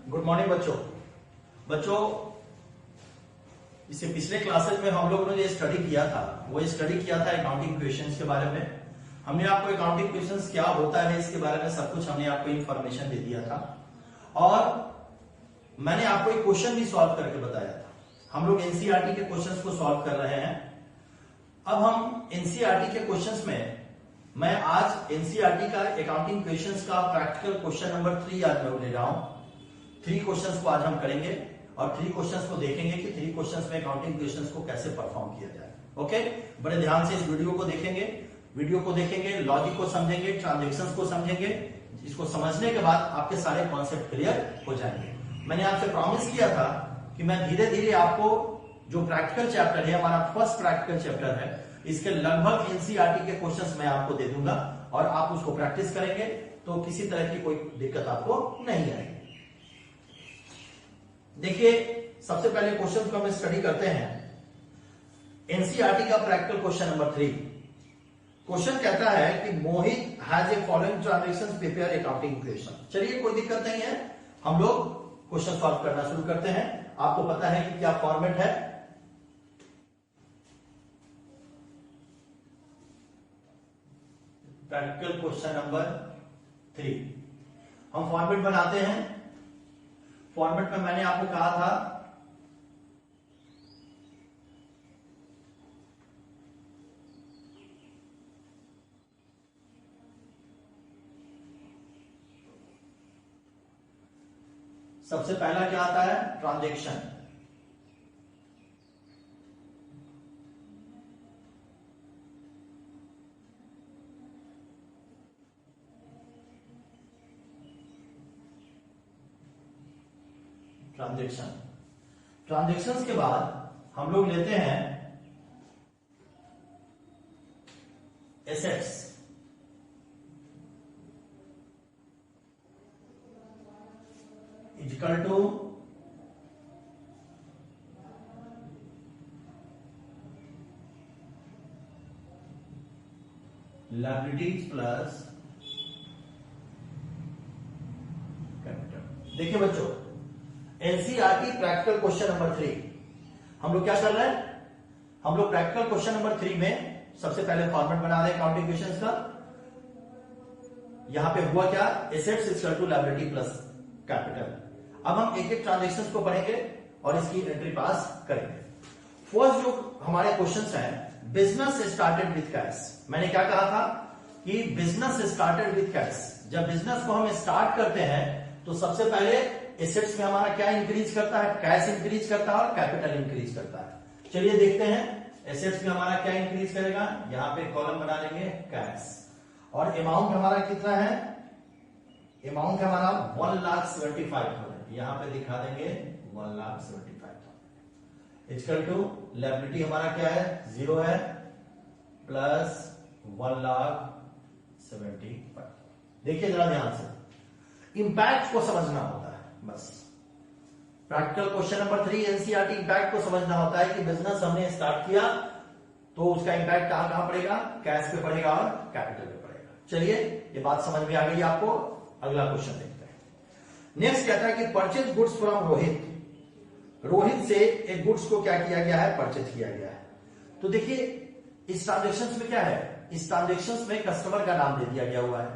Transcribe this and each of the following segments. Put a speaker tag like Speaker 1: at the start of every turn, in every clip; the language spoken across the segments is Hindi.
Speaker 1: गुड मॉर्निंग बच्चों इससे पिछले क्लासेस में हम लोगों ने जो स्टडी किया था वो स्टडी किया था अकाउंटिंग क्वेश्चंस के बारे में। हमने आपको अकाउंटिंग क्वेश्चंस क्या होता है इसके बारे में सब कुछ हमने आपको इंफॉर्मेशन दे दिया था और मैंने आपको एक क्वेश्चन भी सॉल्व करके बताया था। हम लोग एनसीईआरटी के क्वेश्चंस को सॉल्व कर रहे हैं। अब हम एनसीईआरटी के क्वेश्चंस में मैं आज एनसीईआरटी का अकाउंटिंग क्वेश्चंस का प्रैक्टिकल क्वेश्चन नंबर 3 आज मैं ले रहा हूं। 3 क्वेश्चंस को आज हम करेंगे और 3 क्वेश्चंस को देखेंगे कि 3 क्वेश्चंस में अकाउंटिंग क्वेश्चंस को कैसे परफॉर्म किया जाए। ओके, बड़े ध्यान से इस वीडियो को देखेंगे, लॉजिक को समझेंगे, ट्रांजेक्शंस को समझेंगे। इसको समझने के बाद आपके सारे कॉन्सेप्ट क्लियर हो जाएंगे। मैंने आपसे प्रॉमिस किया था कि मैं धीरे धीरे आपको जो प्रैक्टिकल चैप्टर है, हमारा फर्स्ट प्रैक्टिकल चैप्टर है, इसके लगभग एनसीईआरटी के क्वेश्चंस मैं आपको दे दूंगा और आप उसको प्रैक्टिस करेंगे तो किसी तरह की कोई दिक्कत आपको नहीं आएगी। देखिए, सबसे पहले क्वेश्चन को हम स्टडी करते हैं। एनसीईआरटी का प्रैक्टिकल क्वेश्चन नंबर 3। क्वेश्चन कहता है कि Mohit has a following transactions prepare accounting equation. चलिए, कोई दिक्कत नहीं है, हम लोग क्वेश्चन सॉल्व करना शुरू करते हैं। आपको पता है कि क्या फॉर्मेट है। प्रैक्टिकल क्वेश्चन नंबर 3 हम फॉर्मेट बनाते हैं। फॉर्मेट में मैंने आपको कहा था सबसे पहला क्या आता है, ट्रांजैक्शन। ट्रांजैक्शंस के बाद हम लोग लेते हैं assets. Equal to liabilities plus capital. देखिए बच्चों, एनसीईआरटी प्रैक्टिकल क्वेश्चन नंबर 3 हम लोग क्या कर रहे हैं, हम लोग प्रैक्टिकल क्वेश्चन नंबर 3 में सबसे पहले फॉर्मेट बना रहे हैं अकाउंटिंग क्वेश्चंस का। यहां पे हुआ क्या, assets equal to liability plus capital. अब हम एक एक ट्रांजैक्शंस को पढ़ेंगे और इसकी एंट्री पास करेंगे। फर्स्ट जो हमारे क्वेश्चंस हैं, बिजनेस स्टार्टेड विद कैश। मैंने क्या कहा था कि बिजनेस स्टार्टेड विद कैश। जब बिजनेस को हम स्टार्ट करते हैं तो सबसे पहले एसेट्स में हमारा क्या इंक्रीज करता है, कैश इंक्रीज करता है और कैपिटल इंक्रीज करता है। चलिए देखते हैं एसेट्स में हमारा क्या इंक्रीज करेगा। यहां पे कॉलम बना लेंगे कैश और अमाउंट हमारा कितना है, अमाउंट हमारा 1,75,000। यहां पे दिखा देंगे 1,75,000 इक्वल टू लायबिलिटी हमारा क्या है, 0 है, प्लस 1,75,000। देखिए जरा ध्यान से, इंपैक्ट को समझना होता है बस। Practical question number 3 NCERT impact को समझना होता है कि बिजनेस हमने स्टार्ट किया तो उसका इंपैक्ट कहां कहां पड़ेगा, कैश पे पड़ेगा और कैपिटल पे पड़ेगा। चलिए, ये बात समझ में आ गई आपको। अगला क्वेश्चन देखते हैं। नेक्स्ट कहता है कि परचेज गुड्स फ्रॉम रोहित से एक गुड्स को क्या किया गया है, परचेज किया गया है। तो देखिए इस ट्रांजेक्शन में क्या है, इस ट्रांजेक्शन में कस्टमर का नाम दे दिया गया हुआ है।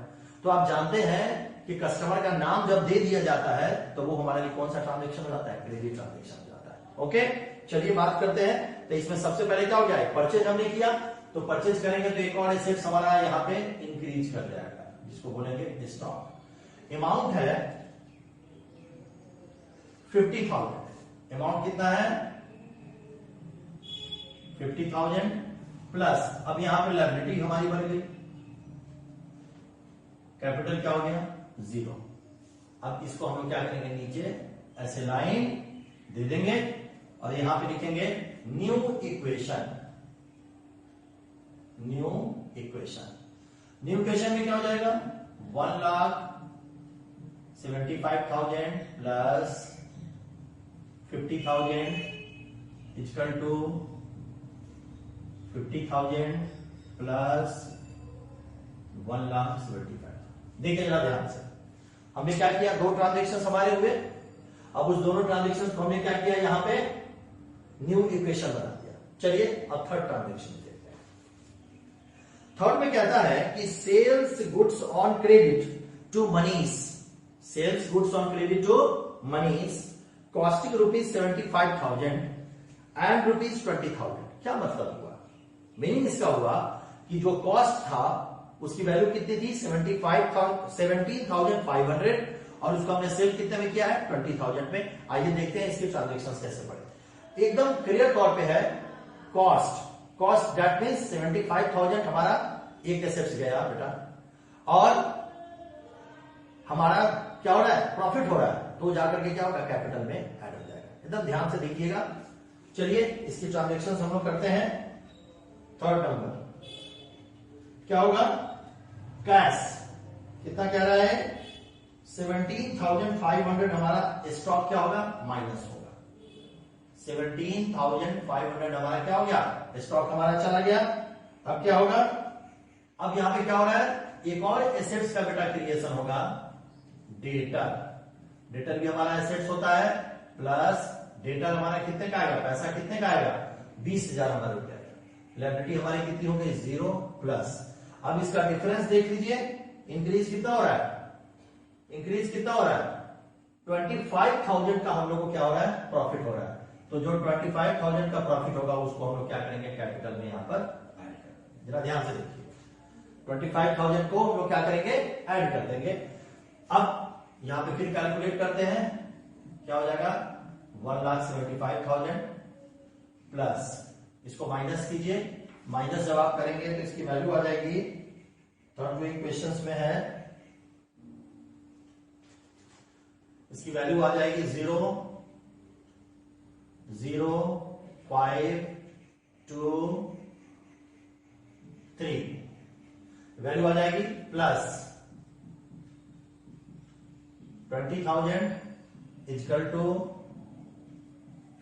Speaker 1: तो आप जानते हैं कि कस्टमर का नाम जब दे दिया जाता है तो वो हमारे लिए कौन सा ट्रांजेक्शन हो जाता है, क्रेडिट ट्रांजेक्शन हो जाता है। ओके, चलिए बात करते हैं। तो इसमें सबसे पहले क्या हो गया, परचेज हमने किया तो परचेज करेंगे तो एक और एसेट्स हमारा यहाँ पे इंक्रीज कर जाएगा जिसको बोलेंगे स्टॉक। अमाउंट है 50,000। अमाउंट कितना है, 50,000 प्लस अब यहां पे लायबिलिटी हमारी बढ़ गई, कैपिटल क्या हो गया, 0। अब इसको हम लोग क्या करेंगे, नीचे ऐसे लाइन दे देंगे और यहां पे लिखेंगे न्यू इक्वेशन। न्यू इक्वेशन में क्या हो जाएगा, 1,75,000 प्लस 50,000 इक्वल टू 50,000 प्लस 1,75,000। देखिए जरा ध्यान से, हमने क्या किया, दो ट्रांजेक्शन हमारे हुए, अब उस दोनों ट्रांजेक्शन को हमने क्या किया, यहां पे न्यू इक्वेशन बना दिया। चलिए अब थर्ड ट्रांजेक्शन देखते हैं। थर्ड में कहता है कि sells goods on credit to Manish, sells goods on credit to Manish costing ₹75,000 and ₹20,000। क्या मतलब हुआ? मीनिंग इसका हुआ कि जो कॉस्ट था उसकी वैल्यू कितनी थी, 17,500 और उसको हमने सेल कितने में किया है, 20,000 में। आइए देखते हैं इसके ट्रांजेक्शंस कैसे पड़े। एकदम क्लियर तौर पे है कॉस्ट दैट मींस 75,000 हमारा एक एसेट्स गया बेटा, और हमारा क्या हो रहा है, प्रॉफिट हो रहा है, तो जाकर के क्या होगा, कैपिटल में ऐड हो जाएगा। एकदम ध्यान से देखिएगा। चलिए इसकी ट्रांजेक्शंस हम लोग करते हैं। थर्ड नंबर क्या होगा, कैश कितना कह रहा है, 17,500 हमारा स्टॉक क्या होगा, माइनस होगा। 17,500 हमारा क्या हो गया, स्टॉक हमारा चला गया। अब क्या होगा, अब यहां पे क्या हो रहा है, एक और एसेट्स का बेटा क्रिएशन होगा, डेटर। डेटर भी हमारा एसेट्स होता है, प्लस डेटर हमारा कितने का आएगा, पैसा कितने का आएगा, 20,000 हमारे रुपया। लायबिलिटी हमारी कितनी हो गई, 0 प्लस। अब इसका डिफरेंस देख लीजिए, इंक्रीज कितना हो रहा है, इंक्रीज कितना हो रहा है, 25,000 का हम लोग को क्या हो रहा है, प्रॉफिट हो रहा है। तो जो 25,000 का प्रॉफिट होगा उसको हम लोग क्या करेंगे, कैपिटल में यहां पर ऐड करेंगे। जरा ध्यान से देखिए, 25,000 को हम लोग क्या करेंगे, ऐड कर देंगे। अब यहां पे फिर कैलकुलेट करते हैं, क्या हो जाएगा, 1,75,000 प्लस इसको माइनस कीजिए। माइनस जब आप करेंगे तो इसकी वैल्यू आ जाएगी, थर्ड जो इक्वेशंस में है इसकी वैल्यू आ जाएगी 0,0,5,2,3 वैल्यू आ जाएगी, प्लस 20,000 इक्वल टू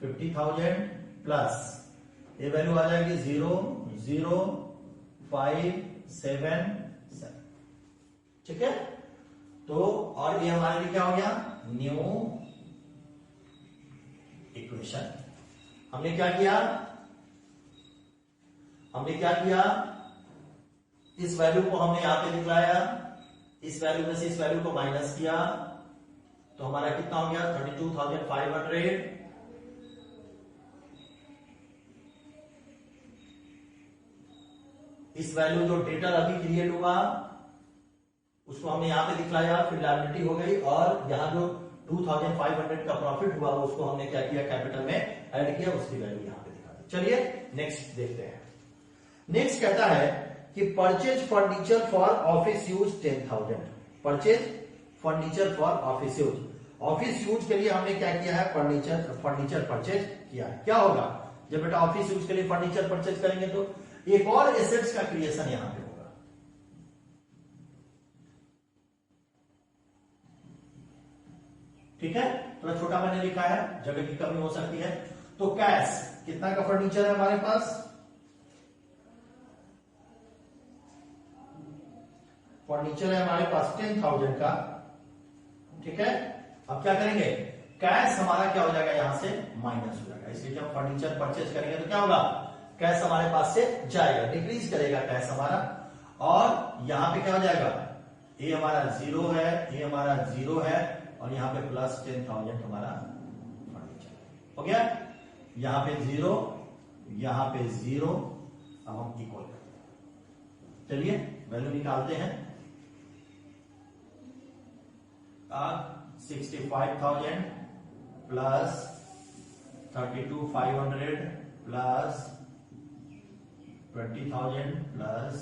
Speaker 1: 50,000 प्लस ये वैल्यू आ जाएगी 0,0,5,7,7। ठीक है, तो और ये हमारे लिए क्या हो गया, न्यू इक्वेशन। हमने क्या किया, इस वैल्यू को हमने यहां पे दिखलाया, इस वैल्यू में से इस वैल्यू को माइनस किया, तो हमारा कितना हो गया, 32,500। इस वैल्यू जो डेटर अभी क्रिएट हुआ उसको हमने यहां पे दिखलाया, फिर लायबिलिटी हो गई, और यहां जो 2,500 का प्रॉफिट हुआ उसको हमने क्या किया, कैपिटल में ऐड किया, उसकी वैल्यू यहां पे दिखा दी। चलिए नेक्स्ट देखते हैं। नेक्स्ट कहता है कि purchase furniture for office use 10,000। Purchase furniture for office use, office use के लिए हमने क्या किया है, फर्नीचर परचेज किया है। क्या होगा, जब बेटा ऑफिस यूज के लिए फर्नीचर परचेज करेंगे तो एक और एसेट्स का क्रिएशन यहां पे होगा। ठीक है, थोड़ा छोटा मैंने लिखा है, जगह की कमी हो सकती है। तो कैश कितना का फर्नीचर है हमारे पास, फर्नीचर है हमारे पास 10,000 का। ठीक है, अब क्या करेंगे, कैश हमारा क्या हो जाएगा, यहां से माइनस हो जाएगा। इसलिए जब फर्नीचर परचेज करेंगे तो क्या होगा, कैश हमारे पास से जाएगा, डिक्रीज करेगा कैश हमारा, और यहां पे क्या हो जाएगा, ये हमारा 0 है, ये हमारा 0 है, और यहां पे प्लस 10,000 हमारा फर्नीचर हो गया। यहां पे 0, यहां पे 0, अब हम इक्वल करते हैं। चलिए वैल्यू निकालते हैं। 65,000 plus 32,500 plus 20,000 plus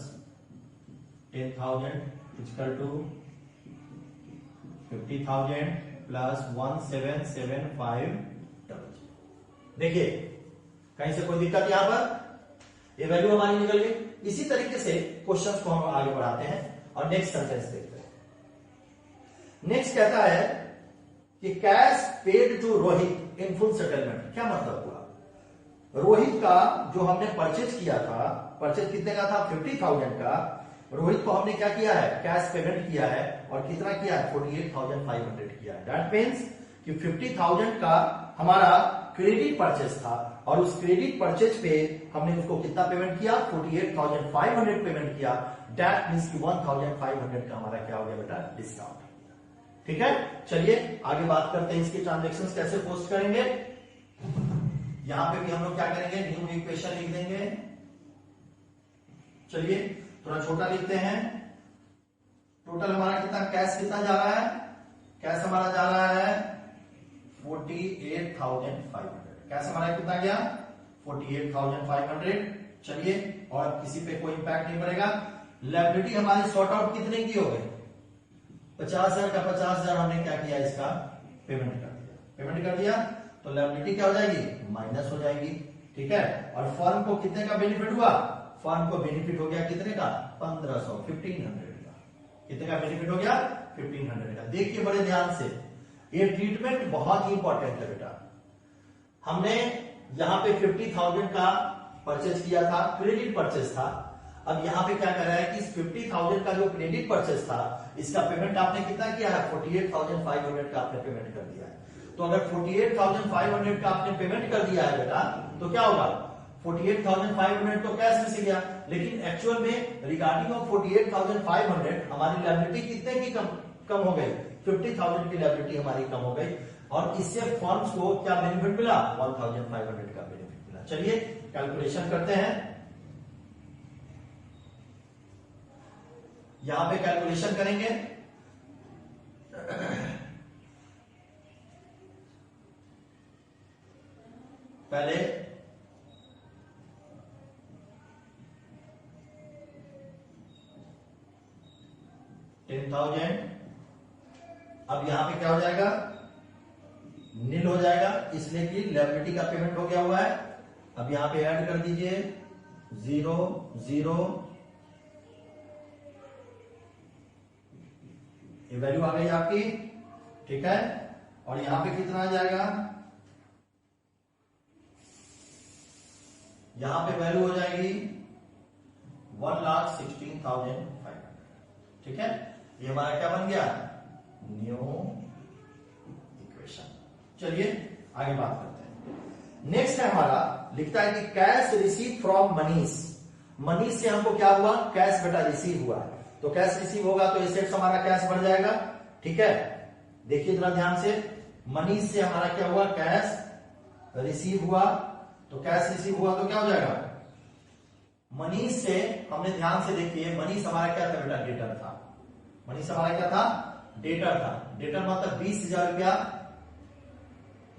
Speaker 1: 10,000 equal to 50,000 plus 1,775। देखिए कहीं से कोई दिक्कत यहां पर, ये वैल्यू हमारी निकल गई। इसी तरीके से क्वेश्चंस को हम आगे बढ़ाते हैं और नेक्स्ट सेंटेंस देखते हैं। नेक्स्ट कहता है कि cash paid to Rohit in full settlement. क्या मतलब हुआ, रोहित का जो हमने परचेज किया था, परचेज कितने का था, 50,000 का, रोहित को हमने क्या किया है, कैश पेमेंट किया है, और कितना किया है, 48,500 किया है। दैट मीन्स कि 50,000 का हमारा क्रेडिट परचेज था और उस क्रेडिट परचेज पे हमने उसको कितना पेमेंट किया, 48,500 पेमेंट किया। दैट मींस कि 1,500 का हमारा क्या हो गया बेटा, डिस्काउंट। ठीक है, चलिए आगे बात करते हैं इसके ट्रांजेक्शन्स कैसे पोस्ट करेंगे। यहां पे भी हम लोग क्या करेंगे, न्यू इक्वेशन लिख देंगे। चलिए थोड़ा छोटा लिखते हैं। टोटल हमारा कितना कैश कितना जा रहा है, कैश हमारा जा रहा है 48,500। कैश हमारा कितना गया 48,500। चलिए और किसी पे कोई इंपैक्ट नहीं पड़ेगा। लायबिलिटी हमारी सॉर्ट आउट कितने की हो गई, 50,000 का 50,000 हमने क्या किया, इसका पेमेंट कर दिया। पेमेंट कर दिया तो लायबिलिटी क्या हो जाएगी, माइनस हो जाएगी। ठीक है, और फर्म को कितने का बेनिफिट हुआ, फर्म को बेनिफिट हो गया कितने का, 1500, 1500 का। कितने का बेनिफिट हो गया, 1500 का। देखिए बड़े ध्यान से, ये ट्रीटमेंट बहुत ही इंपॉर्टेंट है बेटा। हमने यहां पे 50,000 का परचेज किया था, क्रेडिट परचेज था। अब यहां पे क्या कर रहा है कि इस 50,000 का जो क्रेडिट परचेज था, इसका पेमेंट आपने कितना किया है, 48,500 का आपने पेमेंट कर दिया है। तो अगर 48,500 का आपने पेमेंट कर दिया है बेटा, तो क्या होगा, 48,500 तो कैश में से गया, लेकिन एक्चुअल में रिगार्डिंग ऑफ 48,500 हमारी लायबिलिटी कितने की कम हो गई, 50,000 की लायबिलिटी हमारी कम हो गई। और इससे फर्म्स को क्या बेनिफिट मिला, 1,500 का बेनिफिट मिला। चलिए कैलकुलेशन करते हैं। यहां पे कैलकुलेशन करेंगे। पहले $10,000, अब यहां पे क्या हो जाएगा, नील हो जाएगा, इसलिए कि लायबिलिटी का पेमेंट हो गया हुआ है। अब यहां पे ऐड कर दीजिए 0 0, ये वैल्यू आ गई आपकी। ठीक है, और यहां पे कितना आ जाएगा, यहां पे वैल्यू हो जाएगी 1,16,500। ठीक है, ये हमारा क्या बन गया, न्यू इक्वेशन। चलिए आगे बात करते हैं। नेक्स्ट है हमारा, लिखता है कि cash receive from Manish. Manish से हमको क्या हुआ, कैश बेटा रिसीव हुआ है। तो कैश रिसीव होगा तो एसेट्स हमारा कैश बढ़ जाएगा। ठीक है, देखिए जरा ध्यान से, मनीष से हमारा क्या हुआ, कैश रिसीव हुआ। तो कैश रिसीव हुआ तो क्या हो जाएगा, मनीष से हमने ध्यान से देखिए, मनीष हमारा क्या था बेटा, डेटर था। मनीष हमारा क्या था, डेटर था। डेटर मतलब 20,000 रुपया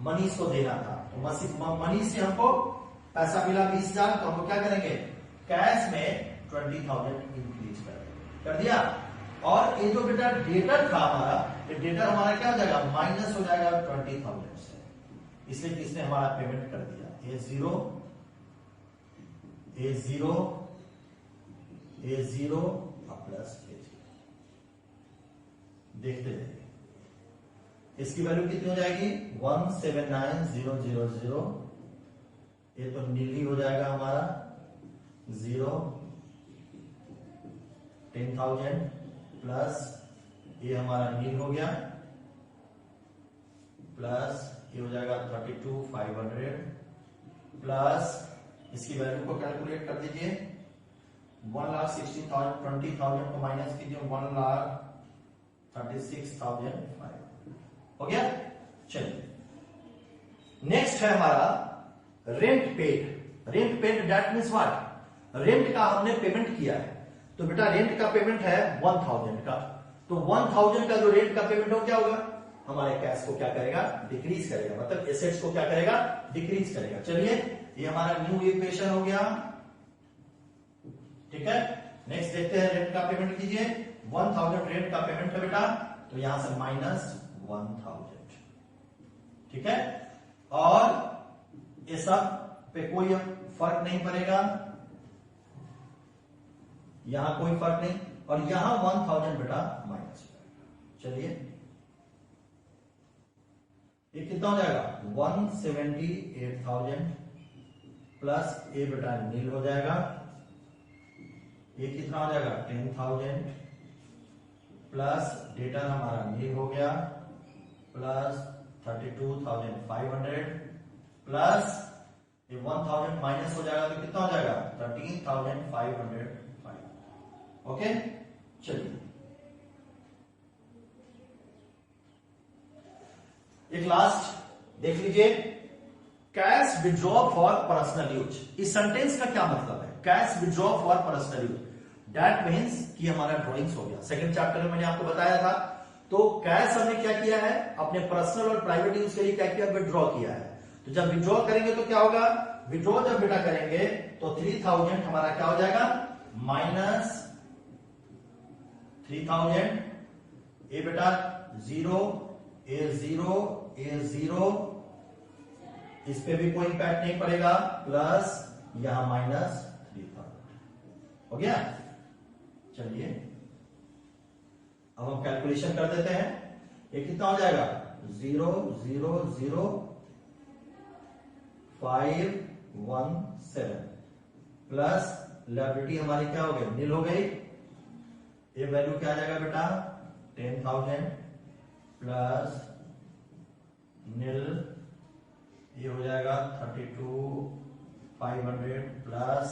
Speaker 1: मनीष को देना था। तो मनीष से हमको पैसा मिला 20,000, तो हमको क्या करेंगे, कैश में 20,000 इंक्रीज कर दिया। और ये जो बेटा डेटर था हमारा, ये डेटर हमारा क्या हो जाएगा, माइनस हो जाएगा 20,000 से, इसलिए किसने हमारा पेमेंट कर दिया। A0 A0 A0 plus A0। देखते जाइए, इसकी वैल्यू कितनी हो जाएगी, 179,000। ये तो नीली हो जाएगा हमारा 0, 10,000 प्लस ये हमारा नील हो गया, प्लस ये हो जाएगा 32,500 प्लस इसकी वैल्यू को कैलकुलेट कर दीजिए, 1,16,000, 20,000 को माइनस कीजिए, 1,36,500 हो गया। चलिए नेक्स्ट है हमारा rent paid. Rent paid that means what, rent का हमने पेमेंट किया है। तो बेटा रेंट का पेमेंट है 1,000 का, तो 1,000 का जो रेंट का पेमेंट हो क्या होगा, हमारे कैश को क्या करेगा, डिक्रीज करेगा, मतलब एसेट्स को क्या करेगा, डिक्रीज करेगा। चलिए ये हमारा न्यू इक्वेशन हो गया। ठीक है, नेक्स्ट देखते हैं, रेंट का पेमेंट कीजिए, 1,000 रेंट का पेमेंट है बेटा, तो यहां से माइनस 1,000। ठीक है, और ये सब पे कोई फर्क नहीं पड़ेगा, यहां कोई फर्क नहीं, और यहां 1,000 बेटा माइनस। चलिए ये कितना हो जाएगा, 178,000 प्लस ए बेटा नील हो जाएगा, ये कितना हो जाएगा 10,000 प्लस डेटा हमारा नील हो गया, प्लस 32,500 प्लस 1,000 माइनस हो जाएगा तो कितना हो जाएगा 13,505। ओके, चलिए एक लास्ट देख लीजिए, cash withdraw for personal use. इस सेंटेंस का क्या मतलब है? Cash withdraw for personal use, that means कि हमारा ड्रॉइंग्स हो गया। सेकंड चैप्टर में मैंने आपको बताया था, तो कैश हमने क्या किया है, अपने पर्सनल और प्राइवेट यूज के लिए क्या किया, विड्रॉ किया है। तो जब विड्रॉ करेंगे तो क्या होगा, विड्रॉ जब बेटा करेंगे तो 3000 हमारा क्या हो जाएगा, माइनस 3000, ए बेटा 0, ए 0, ए 0, इस पे भी कोई इम्पैक्ट नहीं पड़ेगा, प्लस यहां माइनस 3000 हो गया। चलिए अब हम कैलकुलेशन कर देते हैं, ये कितना हो जाएगा 0, 0, 0, 517 प्लस लायबिलिटी हमारी क्या हो गई, नील हो गई। ये वैल्यू क्या आ जाएगा बेटा 10,000 प्लस नील, ये हो जाएगा 32,500 प्लस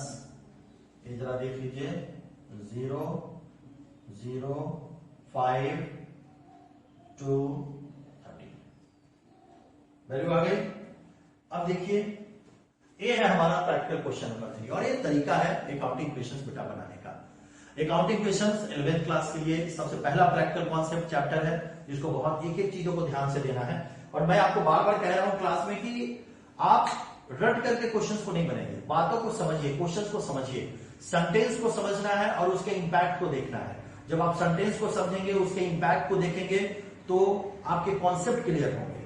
Speaker 1: ये जरा देख लीजिए 0, 0, 5, 2, 30 वैल्यू आ गई। अब देखिए ये है हमारा प्रैक्टिकल क्वेश्चन नंबर 3 और ये तरीका है अकाउंटिंग क्वेश्चंस बेटा बनाने का। अकाउंटिंग क्वेश्चंस 11th क्लास के लिए सबसे पहला प्रैक्टिकल कॉन्सेप्ट चैप्टर है, जिसको बहुत एक एक चीजों को ध्यान से देना है। और मैं आपको बार बार कह रहा हूं क्लास में कि आप रट करके क्वेश्चंस को नहीं बनेंगे, बातों को समझिए, क्वेश्चंस को समझिए, सेंटेंस को समझना है और उसके इंपैक्ट को देखना है। जब आप सेंटेंस को समझेंगे, उसके इंपैक्ट को देखेंगे तो आपके कॉन्सेप्ट क्लियर होंगे,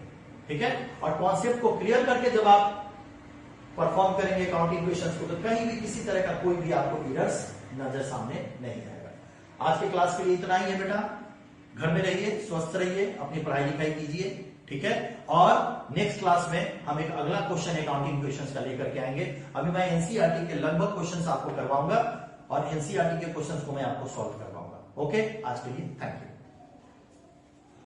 Speaker 1: ठीक है। और कॉन्सेप्ट को क्लियर करके जब आप परफॉर्म करेंगे अकाउंटिंग क्वेश्चंस को, तो कहीं भी किसी तरह का कोई भी आपको एरर्स नजर सामने नहीं आएगा। आज के क्लास के लिए इतना ही है बेटा, घर में रहिए, स्वस्थ रहिए, अपनी पढ़ाई लिखाई कीजिए, ठीक है। और नेक्स्ट क्लास में हम एक अगला क्वेश्चन अकाउंटिंग क्वेश्चंस का लेकर के आएंगे। अभी मैं एनसीईआरटी के लगभग क्वेश्चंस आपको करवाऊंगा और एनसीईआरटी के क्वेश्चंस को मैं आपको सॉल्व करवाऊंगा। ओके, आज के लिए थैंक यू।